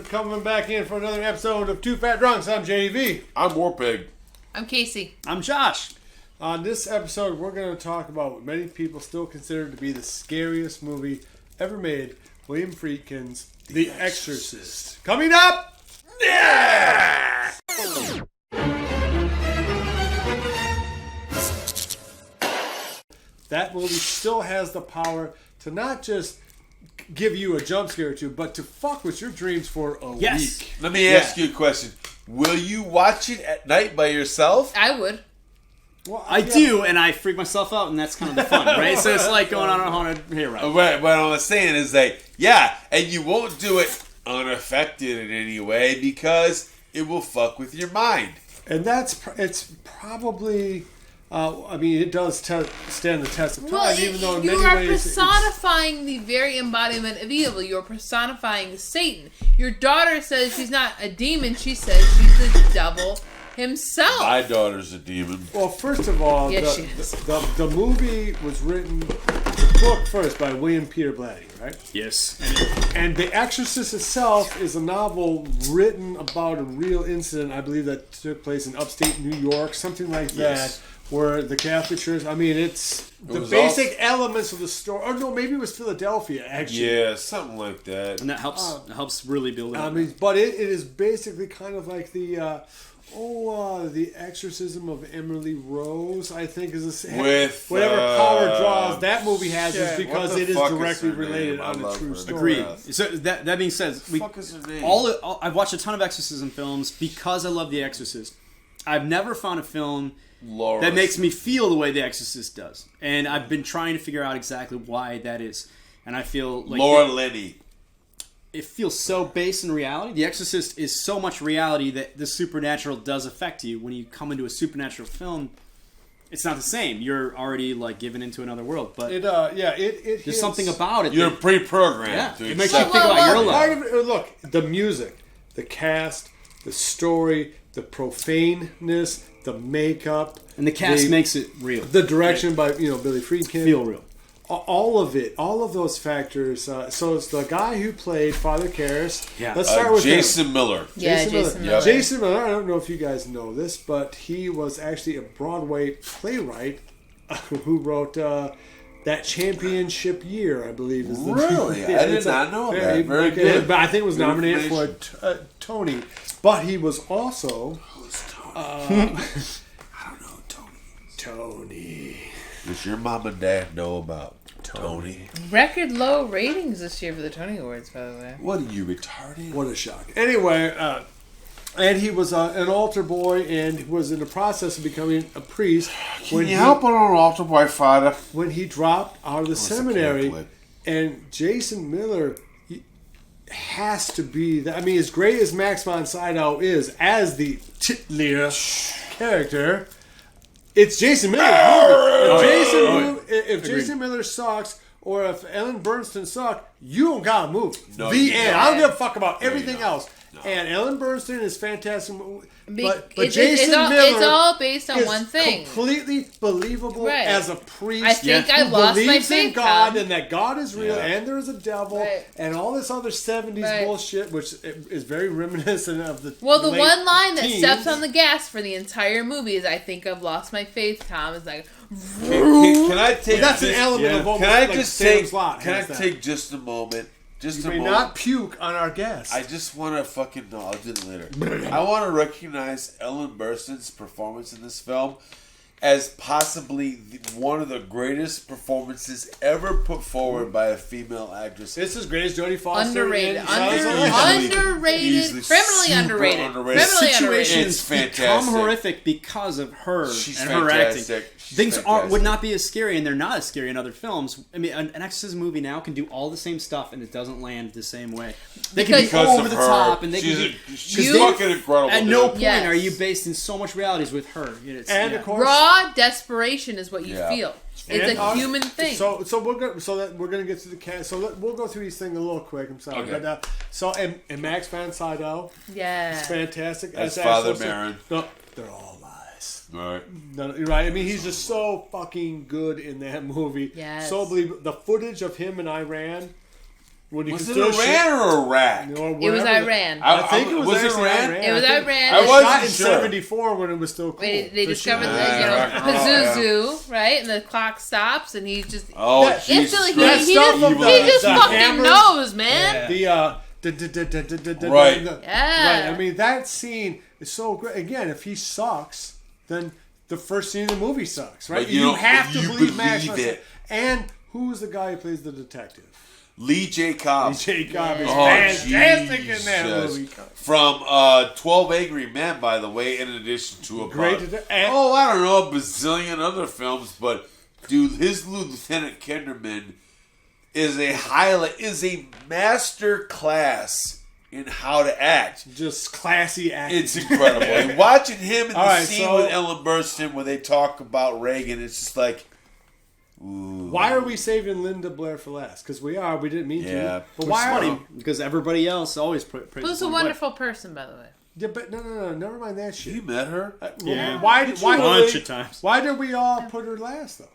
for coming back in for another episode of Two Fat Drunks. I'm JV. I'm Warpig. I'm Casey. I'm Josh. On this episode, we're going to talk about what many people still consider to be the scariest movie ever made, William Friedkin's The Exorcist. Coming up! Yeah! That movie still has the power to not just give you a jump scare or two, but to fuck with your dreams for a week. Let me ask you a question. Will you watch it at night by yourself? I would. Well, I do, and I freak myself out, and that's kind of the fun, right? So it's like going on a haunted hayride. Right, what I'm saying is that, yeah, and you won't do it unaffected in any way because it will fuck with your mind. And it's probably... it does stand the test of time, even though in many ways... You are personifying the very embodiment of evil. You're personifying Satan. Your daughter says she's not a demon. She says she's the devil himself. My daughter's a demon. Well, first of all, Yes, the movie was written, the book first, by William Peter Blatty, right? Yes. And The Exorcist itself is a novel written about a real incident, I believe, that took place in upstate New York, something like that. Yes. Where the Catholic Church, it's the basic elements of the story. Or no, maybe it was Philadelphia, actually. Yeah, something like that. And that helps really build it up. But it is basically kind of like the Exorcism of Emily Rose, I think, is with whatever power draws that movie has shit, is because it is directly related on a true story. Agreed. So that being said, fuck is her name? I've watched a ton of exorcism films because I love The Exorcist. I've never found a film that makes me feel the way The Exorcist does, and I've been trying to figure out exactly why that is. And I feel like Laura Linney. It feels so based in reality. The Exorcist is so much reality that the supernatural does affect you. When you come into a supernatural film, it's not the same. You're already given into another world. But there's something about it. You're pre-programmed. Yeah, It makes you think about your life. Part of it, look, the music, the cast, the story, the profaneness, the makeup, and the cast makes it real. The direction by Billy Friedkin, feel real. All of it, all of those factors. So it's the guy who played Father Karras. Yeah. Let's start with Jason Miller. Jason Miller. Yep. Jason Miller. I don't know if you guys know this, but he was actually a Broadway playwright who wrote That Championship Year, I believe. Is the Really? I did not know that. Very good. But I think it was nominated for a Tony. But he was also... Who's Tony? I don't know Tony. Does your mom and dad know about Tony? Record low ratings this year for the Tony Awards, by the way. What are you, retarded? What a shock. Anyway, and he was an altar boy and was in the process of becoming a priest. Can you help on an altar boy, Father? When he dropped out of the seminary, and Jason Miller has to be... as great as Max von Sydow is as the titular character... It's Jason Miller's movie. If Jason Miller sucks, or if Ellen Bernstein sucks, you don't gotta move. The end. I don't give a fuck about everything else. No. And Ellen Bernstein is fantastic. But Jason Miller it's all based on one thing. Completely believable as a priest. I think I lost my faith. Believes in God and that God is real and there is a devil and all this other 70s bullshit, which is very reminiscent of the. Well, the late one line that teens. steps on the gas for the entire movie is, "I think I've lost my faith." Tom is like, Can I take? That's an element of almost. Can I take just a moment? You may not puke on our guest. I just want to fucking know. I'll do it later. I want to recognize Ellen Burstyn's performance in this film as possibly one of the greatest performances ever put forward by a female actress. This is great as Jodie Foster. Underrated. Criminally underrated. Situations It's fantastic. become horrific because of her and her acting. Things would not be as scary, and they're not as scary in other films. An exorcism movie now can do all the same stuff, and it doesn't land the same way. They can be over the top, and they can be... She's fucking incredible. At no point are you based in so much realities with her. Of course, raw desperation is what you feel. It's a human thing. So we're gonna get to the cast. So we'll go through these things a little quick. I'm sorry. Okay. But, and Max von Sydow, it's fantastic. As Father Baron. No, they're all lies. Right. No, you're right. He's just so fucking good in that movie. Yes. So believable. The footage of him in Iran Was it Iran or Iraq? It was Iran. I think it was Iran. It was Iran. I wasn't in sure. 74 when it was still cool. They discovered Pazuzu, right? And the clock stops, and he just instantly he just fucking knows, man. Right. I mean, that scene is so great. Again, if he sucks, then the first scene of the movie sucks, right? You have to believe Max. And who's the guy who plays the detective? Lee J. Cobb. Lee J. Cobb is fantastic in that movie. From 12 Angry Men, by the way, in addition to I don't know, a bazillion other films, but dude, his Lieutenant Kinderman is a master class in how to act. Just classy acting. It's incredible. And watching him in the scene with Ellen Burstyn where they talk about Reagan, it's just like, ooh. Why are we saving Linda Blair for last? Because we didn't mean to. But why are we? Because everybody else always praises her. Who's a wonderful person, by the way. Yeah, but no, never mind that shit. You met her? Why a bunch of times. Why did we all put her last, though?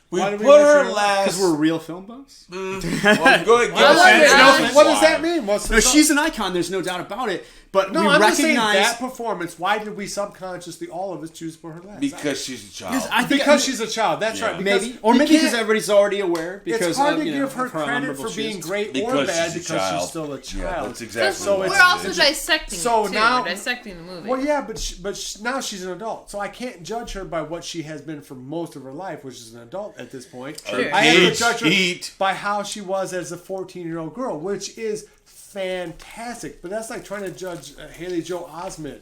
We put her last because we're real film buffs. Well, what does that mean? She's an icon. There's no doubt about it. But no, we I'm recognize just saying that performance. Why did we subconsciously, all of us, choose for her last? Because she's a child. Because she's a child. That's right. Maybe, or maybe because everybody's already aware. Because it's hard to give her credit for being great or bad because she's still a child. Yeah, that's exactly. So we're also dissecting. So now we're dissecting the movie. Well, yeah, but now she's an adult, so I can't judge her by what she has been for most of her life, which is an adult at this point. Sure. I have to judge her by how she was as a 14-year-old girl, which is fantastic, but that's like trying to judge Haley Joel Osment.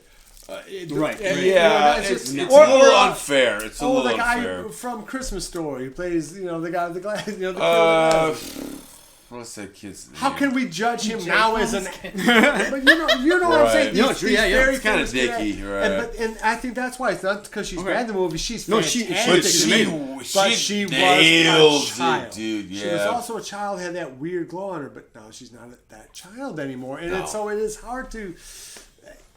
Right. It's a little unfair. It's a little unfair. Guy from Christmas Story who plays, the guy with the glass, what's that kid's name? How can we judge him now as an? But you know what I'm saying. It's kind of dicky, right? And I think that's why it's not because she's bad in the movie. She's fantastic. She was a child, dude. Yeah. She was also a child, had that weird glow on her, but now she's not that child anymore, and so it is hard to.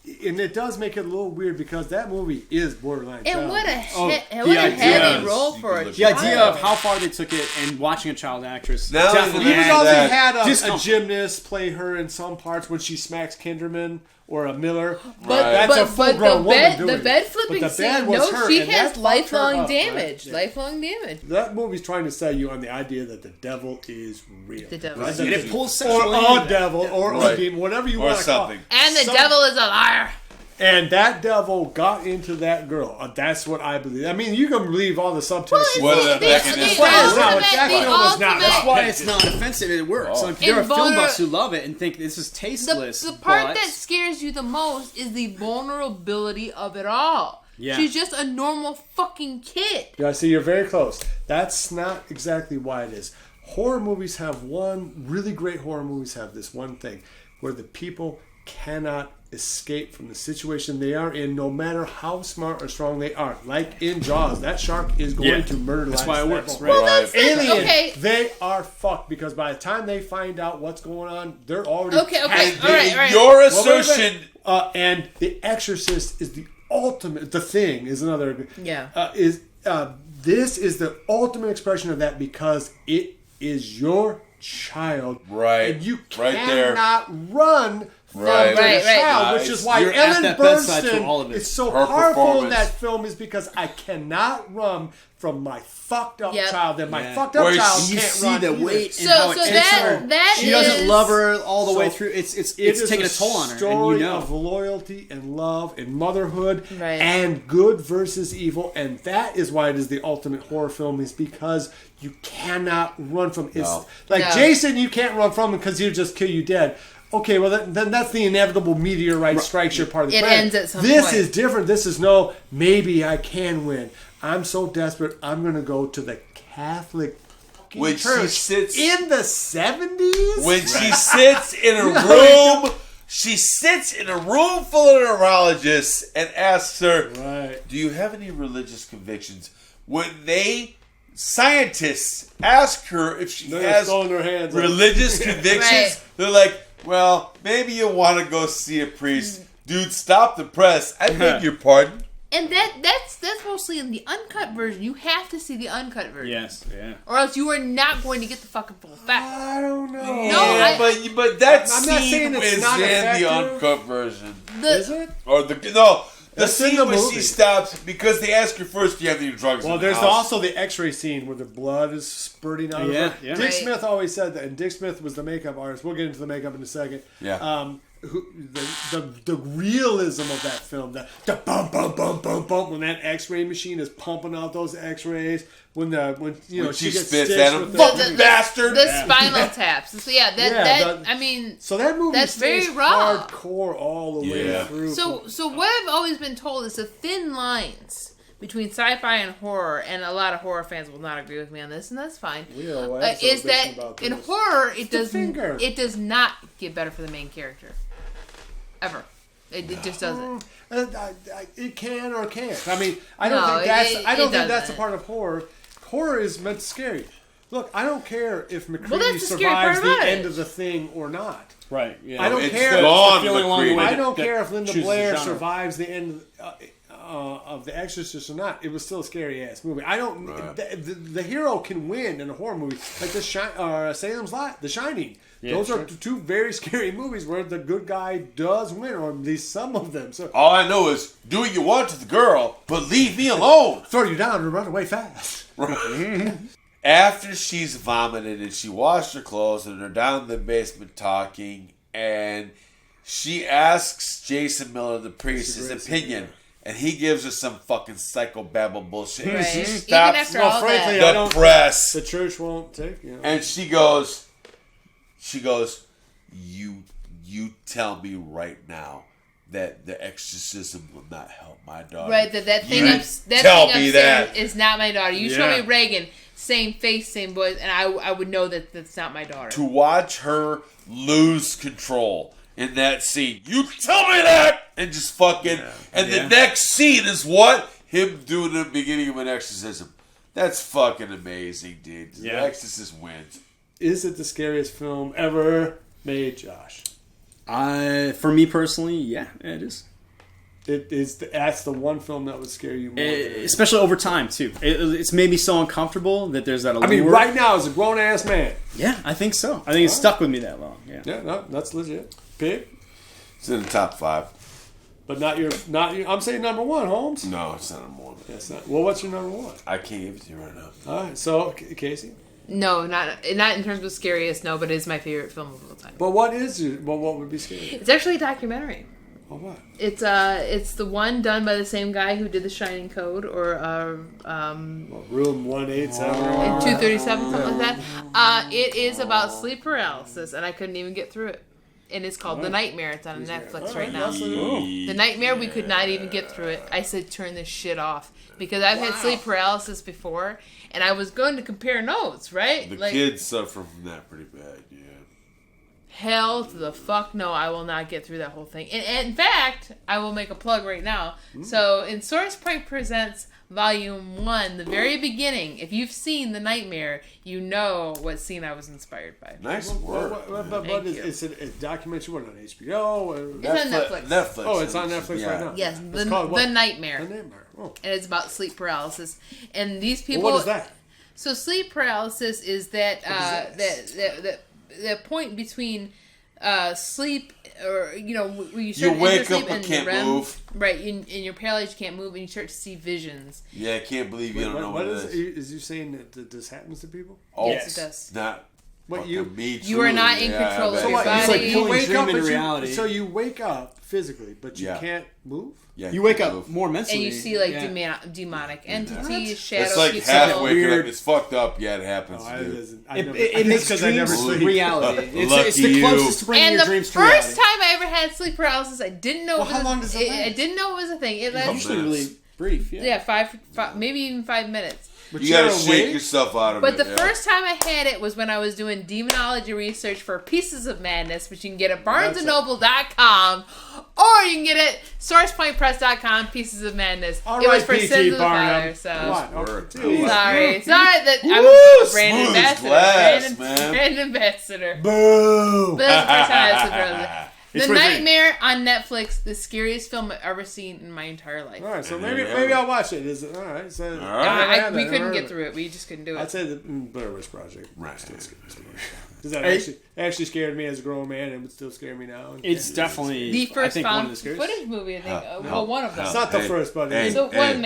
And it does make it a little weird because that movie is borderline. And what a heavy role for a child. The idea of how far they took it and watching a child actress. Definitely. Even though they had a gymnast play her in some parts when she smacks Kinderman or a Miller. That's a full-grown woman doing it. The bed flipping scene, she has lifelong damage. Lifelong damage. That movie's trying to sell you on the idea that the devil is real. The devil. And it pulls sexual or a devil or a demon, whatever you want to call it. And the devil is a liar. And that devil got into that girl. That's what I believe. I mean, you can believe all the subtext. That's why it's not offensive. It works. So there are film buffs who love it and think this is tasteless. The part that scares you the most is the vulnerability of it all. Yeah. She's just a normal fucking kid. Yeah, see, you're very close. That's not exactly why it is. Horror movies have really great horror movies have this one thing where the people cannot escape from the situation they are in, no matter how smart or strong they are. Like in Jaws, that shark is going to murder. That's why it works. Right? Well, Aliens, they are fucked because by the time they find out what's going on, they're already all right. Your assertion, and The Exorcist is the ultimate. The Thing is another. This is the ultimate expression of that because it is your child, right? And you cannot run. Child, which is why Ellen Burstyn is so powerful in that film is because I cannot run from my fucked up child and my fucked up child can't run. The weight and how it takes her. She doesn't love her all the way through. It's taking a toll on her. Story of loyalty and love and motherhood and good versus evil, and that is why it is the ultimate horror film. Is because you cannot run from it. Jason, you can't run from him because he'll just kill you dead. Okay, well, then that's the inevitable meteorite strikes your part of the planet. It ends at some point. This point. is different. This is maybe I can win. I'm so desperate, I'm going to go to the Catholic church. She sits in the 70s? When she sits in a room... She sits in a room full of neurologists and asks her, do you have any religious convictions? When scientists ask her if she has religious convictions, they're like, well, maybe you want to go see a priest. Dude, stop the press. I beg your pardon. And that's mostly in the uncut version. You have to see the uncut version. Yes, yeah. Or else you are not going to get the fucking full effect. I don't know. Yeah, but that I'm not saying scene it's is not in the effective. uncut version. Is it? Or the That's in scene the where movie. she stops because they ask her first, do you have any drugs Well, in the there's house? also the X-ray scene where the blood is spurting out of her. Yeah. Dick Right. Smith always said that, and Dick Smith was the makeup artist. We'll get into the makeup in a second. Yeah. The realism of that film, the bum bum bum bum bum, when that X-ray machine is pumping out those X-rays, when she gets spits stitched at him, with fucking bastard. The spinal taps. So So that movie that's stays very raw. hardcore all the way through. So what I've always been told is the thin lines between sci-fi and horror, and a lot of horror fans will not agree with me on this, and that's fine. Is that in horror it does not get better for the main character, ever. It just doesn't. It can or can't. I mean, I don't think that's a part of horror. Horror is meant to scare you. Look, I don't care if McCready survives the end of the thing or not. Right. Yeah. I don't care. I don't care if Linda Blair survives the end of The Exorcist or not. It was still a scary ass movie. I don't. Right. The hero can win in a horror movie, like Salem's Lot, The Shining. Yeah, those are two very scary movies where the good guy does win, or at least some of them. So all I know is do what you want to the girl, but leave me alone. Throw you down and run away fast. After she's vomited and she washed her clothes and they're down in the basement talking, and she asks Jason Miller, the priest, his opinion. And he gives her some fucking psychobabble bullshit. Right. She stops frankly, the press. The church won't take, And she goes, you tell me right now that the exorcism will not help my daughter. Right, that thing is not my daughter. You show me Reagan, same face, same voice, and I would know that that's not my daughter. To watch her lose control in that scene. You tell me that! And just fucking... the next scene is what? Him doing the beginning of an exorcism. That's fucking amazing, dude. The Exorcist wins. Is it the scariest film ever made, Josh? For me personally, yeah, it is. That's the one film that would scare you more. Especially over time, too. It's made me so uncomfortable that there's that allure. I mean, right now, as a grown-ass man. Yeah, I think so. I think it's stuck with me that long. Yeah, no, that's legit. Pig? It's in the top 5. But not your. I'm saying number 1, Holmes. No, it's not number 1. It's not. Well, what's your number 1? I can't give it to you right now. All right, so Casey. No, not in terms of scariest. No, but it is my favorite film of all time. But what would be scary? It's actually a documentary. Oh, what? It's the one done by the same guy who did The Shining Code or Room 187 237, something like that. It is about sleep paralysis, and I couldn't even get through it. And it's called The Nightmare. It's on Netflix right now. The Nightmare, we could not even get through it. I said, turn this shit off. Because I've had sleep paralysis before, and I was going to compare notes, right? The kids suffer from that pretty bad, yeah. Hell to the fuck no, I will not get through that whole thing. And in fact, I will make a plug right now. So, in Source Point Presents Volume 1, the very beginning, if you've seen The Nightmare, you know what scene I was inspired by. Nice work. But it's a documentary on HBO? It's on Netflix. Oh, it's on Netflix right now. Yes, The Nightmare. The Nightmare. Oh. And it's about sleep paralysis. And these people... Well, what is that? So sleep paralysis is that that point between sleep, or where you start you wake up and and can't REM, move. Right, and you're paralyzed, you can't move, and you start to see visions. Yeah, I can't believe you don't know what it is. Is you saying that this happens to people? Oh, yes, it does. Not. What you are not in control of your body. It's like you wake up in reality. So you wake up physically, but you can't move. Yeah, you wake up more mentally, and you see demonic entities, shadows. It's like half waking up. It's fucked up. Yeah, it happens. It makes dreams reality. It's the closest to bringing your dreams to reality. And the first time I ever had sleep paralysis, I didn't know. How long does it last? I didn't know it was a thing. It lasted usually really brief. Yeah, 5, maybe even 5 minutes. But you gotta shake yourself out of it. But the first time I had it was when I was doing demonology research for Pieces of Madness, which you can get at BarnesandNoble.com, or you can get it at SourcePointPress.com. Pieces of Madness. All it right, was for P.T. Sins of the Barnum. Father. So Sorry that I'm a brand ambassador. Man. Brand ambassador. Boo! But that's the first time I had sleep paralysis. The Nightmare on Netflix, the scariest film I've ever seen in my entire life. All right, so maybe I'll watch it. Is it all right? So, we couldn't get through it. We just couldn't do it. I'd say the Blair Witch Project. Right. Because that actually scared me as a grown man, and it would still scare me now. It's definitely the first found one of the footage movie. I think. Well, one of them. It's not the first, but it's one of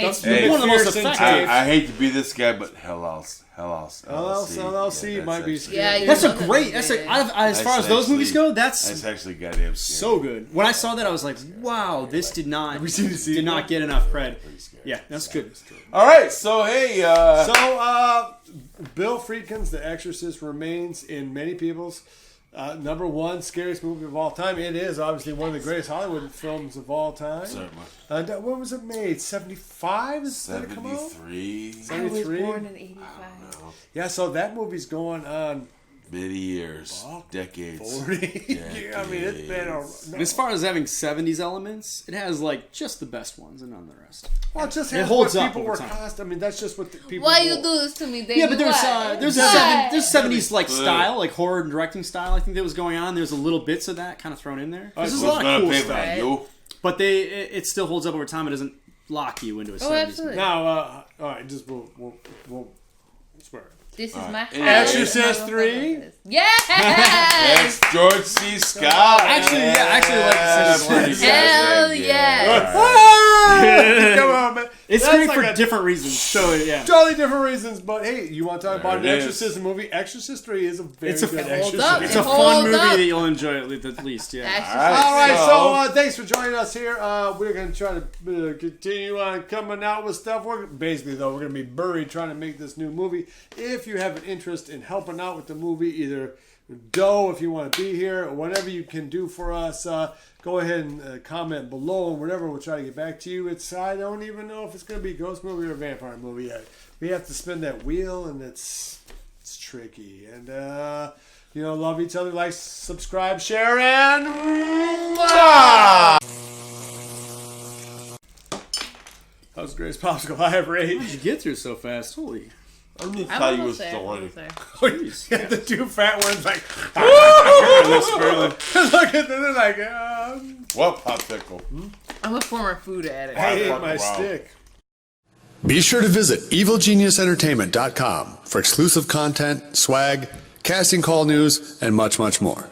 the most effective. I hate to be this guy, but Hell House LLC might be scary. Yeah, that's a great. As far as those movies go, that's actually goddamn scary. So good. When I saw that, I was like, "Wow, this did not get enough cred." Yeah, that's good. All right, so hey, Bill Friedkin's The Exorcist remains in many people's number one scariest movie of all time. It is obviously one of the greatest Hollywood films of all time. Certainly. When was it made? 75? 73. 73. I was born in 85. Yeah, so that movie's going on many years, decades. 40. Yeah, I mean, it's been as far as having 70s elements, it has like just the best ones and none of the rest. Well, it holds up people over were time. I mean, that's just what the people. Why you do this to me, David? Yeah, but there's 70s like style, like horror and directing style. I think that was going on. There's a little bits of that kind of thrown in there. There's a lot of cool stuff, but it still holds up over time. It doesn't lock you into a 70s. Absolutely. Now, all right, just we'll swear. This is my Exorcist 3. Yes! Yes, George C. Scott. Actually, like the second Hell yes! Come on, man. It's great for different reasons. So yeah, totally different reasons. But hey, you want to talk about an Exorcism movie? Exorcist 3 is a very good Exorcism. It's a fun movie that you'll enjoy at least. Yeah. All right, so thanks for joining us here. We're going to try to continue on coming out with stuff. We're going to be buried trying to make this new movie. If you have an interest in helping out with the movie, either dough if you want to be here, or whatever you can do for us, go ahead and comment below, and whatever, we'll try to get back to you. I don't even know if it's going to be a ghost movie or a vampire movie yet. We have to spin that wheel, and it's tricky. And love each other, like, subscribe, share, and that was the greatest popsicle I ever ate. How did you get through so fast? Holy. I'm going to tell you a story. Got the two fat ones like, look at them, they're like, what popsicle? I'm a former food addict. I ate my stick. Be sure to visit evilgeniusentertainment.com for exclusive content, swag, casting call news, and much, much more.